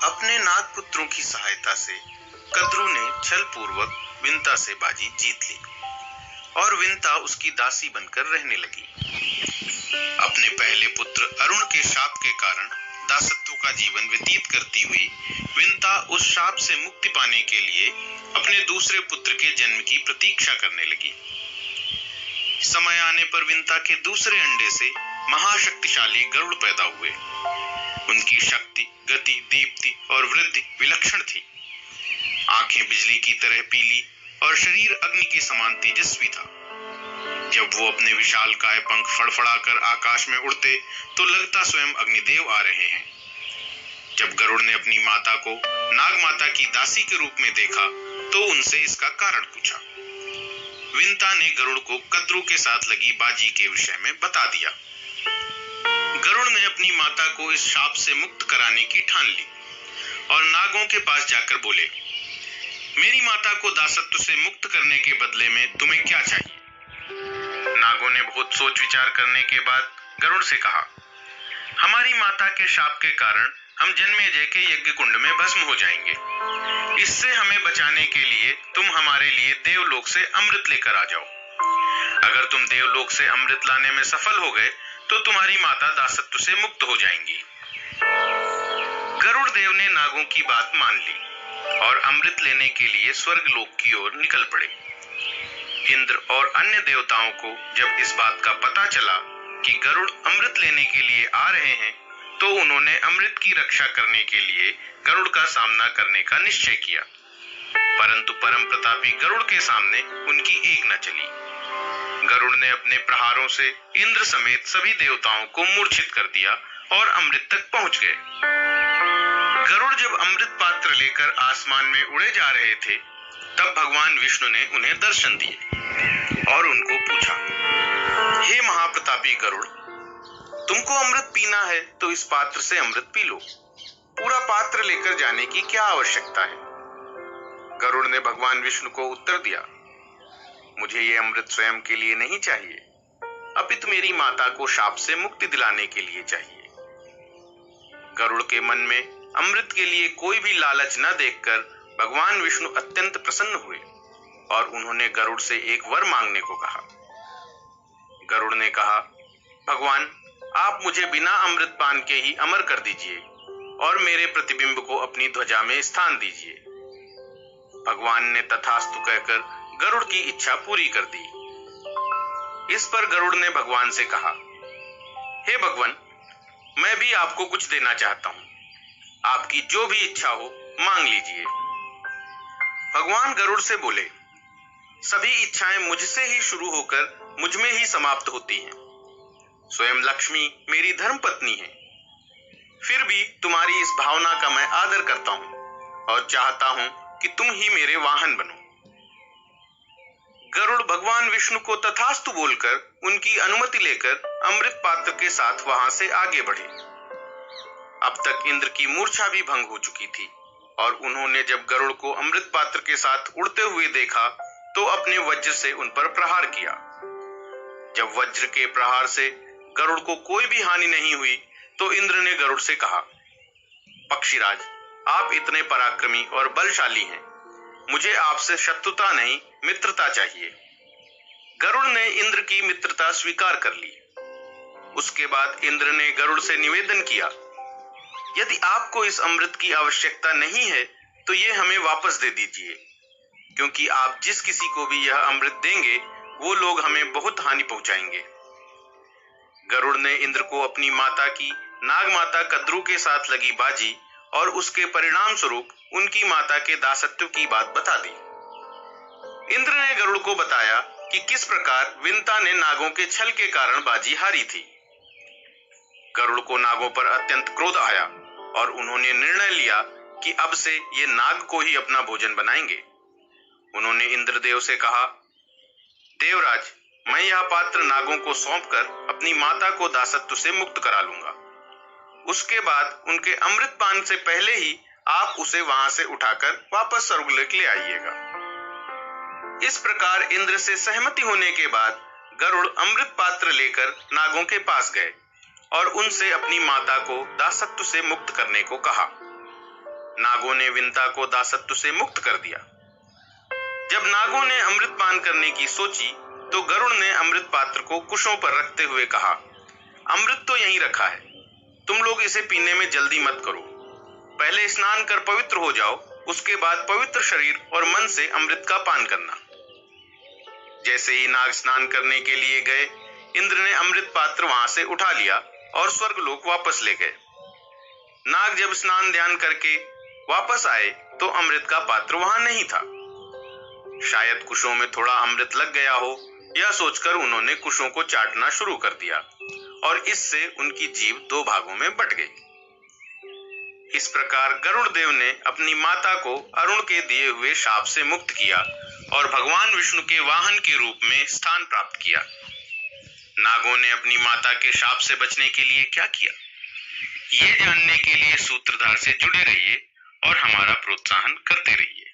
अपने नागपुत्रों की सहायता से कद्रू ने छल पूर्वक विंता से बाजी जीत ली और विंता उसकी दासी बनकर रहने लगी। अपने पहले पुत्र अरुण के शाप के कारण दासत्व का जीवन व्यतीत करती हुई विंता उस शाप से मुक्ति पाने के लिए अपने दूसरे पुत्र के जन्म की प्रतीक्षा करने लगी। समय आने पर विंता के दूसरे अंडे से महाशक्तिशाली गरुड़ पैदा हुए। उनकी शक्ति, गति, दीप्ति और वृद्धि विलक्षण थी। आंखें बिजली की तरह पीली और शरीर अग्नि के समान तेजस्वी था। जब वो अपने विशालकाय पंख फड़फड़ाकर आकाश में उड़ते तो लगता स्वयं अग्निदेव आ रहे हैं। जब गरुड़ ने अपनी माता को नाग माता की दासी के रूप में देखा तो उनसे इसका कारण पूछा। विंता ने गरुड़ को कद्रू के साथ लगी बाजी के विषय में बता दिया। गरुड़ ने अपनी माता को इस शाप से मुक्त कराने की ठान ली और नागों के पास जाकर बोले, मेरी माता को दासत्व से मुक्त करने के बदले में तुम्हें क्या चाहिए? नागों ने बहुत सोच विचार करने के बाद गरुड़ से कहा, हमारी माता के शाप के कारण हम जन्मेजय के यज्ञ कुंड में भस्म हो जाएंगे। इससे हमें बचाने के लिए तुम हमारे लिए देवलोक से अमृत लेकर आ जाओ। अगर तुम देवलोक से अमृत लाने में सफल हो गए तो तुम्हारी माता दासत्व से मुक्त हो जाएंगी। गरुड़ देव ने नागों की बात मान ली और अमृत लेने के लिए स्वर्गलोक की ओर निकल पड़े। इंद्र और अन्य देवताओं को जब इस बात का पता चला कि गरुड़ अमृत लेने के लिए आ रहे हैं तो उन्होंने अमृत की रक्षा करने के लिए गरुड़ का सामना करने का निश्चय किया। परंतु परम प्रतापी गरुड़ के सामने उनकी एक न चली। गरुड़ ने अपने प्रहारों से इंद्र समेत सभी देवताओं को मूर्छित कर दिया और अमृत तक पहुंच गए। गरुड़ जब अमृत पात्र लेकर आसमान में उड़े जा रहे थे तब भगवान विष्णु ने उन्हें दर्शन दिए और उनको पूछा, हे महाप्रतापी गरुड़, तुमको अमृत पीना है तो इस पात्र से अमृत पी लो। पूरा पात्र लेकर जाने की क्या आवश्यकता है? गरुड़ ने भगवान विष्णु को उत्तर दिया, मुझे ये अमृत स्वयं के लिए नहीं चाहिए, अपितु मेरी माता को शाप से मुक्ति दिलाने के लिए चाहिए। गरुड़ के मन में अमृत के लिए कोई भी लालच न देखकर भगवान विष्णु अत्यंत प्रसन्न हुए और उन्होंने गरुड़ से एक वर मांगने को कहा। गरुड़ ने कहा, भगवान, आप मुझे बिना अमृत पान के ही अमर कर दीजिए और मेरे प्रतिबिंब को अपनी ध्वजा में स्थान दीजिए। भगवान ने तथास्तु कहकर गरुड़ की इच्छा पूरी कर दी। इस पर गरुड़ ने भगवान से कहा, हे भगवान, मैं भी आपको कुछ देना चाहता हूं। आपकी जो भी इच्छा हो मांग लीजिए। भगवान गरुड़ से बोले, सभी इच्छाएं मुझसे ही शुरू होकर मुझ में ही समाप्त होती हैं। स्वयं लक्ष्मी मेरी धर्म पत्नी है। फिर भी तुम्हारी इस भावना का मैं आदर करता हूं और चाहता हूं कि तुम ही मेरे वाहन बनो। गरुड़ भगवान विष्णु को तथास्तु बोलकर उनकी अनुमति लेकर अमृत पात्र के साथ वहां से आगे बढ़े। अब तक इंद्र की मूर्छा भी भंग हो चुकी थी और उन्होंने जब गरुड़ को अमृत पात्र के साथ उड़ते हुए देखा तो अपने वज्र से उन पर प्रहार किया। जब वज्र के प्रहार से गरुड़ को कोई भी हानि नहीं हुई तो इंद्र ने गरुड़ से कहा, पक्षीराज, आप इतने पराक्रमी और बलशाली हैं, मुझे आपसे शत्रुता नहीं मित्रता चाहिए। गरुड़ ने इंद्र की मित्रता स्वीकार कर ली। उसके बाद इंद्र ने गरुड़ से निवेदन किया, यदि आपको इस अमृत की आवश्यकता नहीं है तो ये हमें वापस दे दीजिए, क्योंकि आप जिस किसी को भी यह अमृत देंगे वो लोग हमें बहुत हानि पहुंचाएंगे। गरुड़ ने इंद्र को अपनी माता की नाग माता कद्रू के साथ लगी बाजी और उसके परिणाम स्वरूप उनकी माता के दासत्व की बात बता दी। इंद्र ने गरुड़ को बताया कि किस प्रकार विंता ने नागों के छल के कारण बाजी हारी थी। गरुड़ को नागों पर अत्यंत क्रोध आया और उन्होंने निर्णय लिया कि अब से ये नाग को ही अपना भोजन बनाएंगे। उन्होंने इंद्रदेव से कहा, देवराज, मैं यह पात्र नागों को सौंपकर अपनी माता को दासत्व से मुक्त करा लूंगा। उसके बाद उनके अमृत पान से पहले ही आप उसे वहां से उठाकर वापस स्वर्गलोक ले आइएगा। इस प्रकार इंद्र से सहमति होने के बाद गरुड़ अमृत पात्र लेकर नागों के पास गए और उनसे अपनी माता को दासत्व से मुक्त करने को कहा। नागों ने विंता को दासत्व से मुक्त कर दिया। जब नागों ने अमृत पान करने की सोची तो गरुड़ ने अमृत पात्र को कुशों पर रखते हुए कहा, अमृत तो यहीं रखा है, तुम लोग इसे पीने में जल्दी मत करो। पहले स्नान कर पवित्र हो जाओ, उसके बाद पवित्र शरीर और मन से अमृत का पान करना। जैसे ही नाग स्नान करने के लिए गए, इंद्र ने अमृत पात्र वहां से उठा लिया और स्वर्गलोक वापस ले गए। नाग जब स्नान ध्यान करके वापस आए तो अमृत का पात्र वहां नहीं था। शायद कुशों में थोड़ा अमृत लग गया हो, यह सोचकर उन्होंने कुशों को चाटना शुरू कर दिया और इससे उनकी जीभ दो भागों में बट गई। इस प्रकार गरुड़ देव ने अपनी माता को अरुण के दिए हुए शाप से मुक्त किया और भगवान विष्णु के वाहन के रूप में स्थान प्राप्त किया। नागों ने अपनी माता के शाप से बचने के लिए क्या किया, ये जानने के लिए सूत्रधार से जुड़े रहिए और हमारा प्रोत्साहन करते रहिए।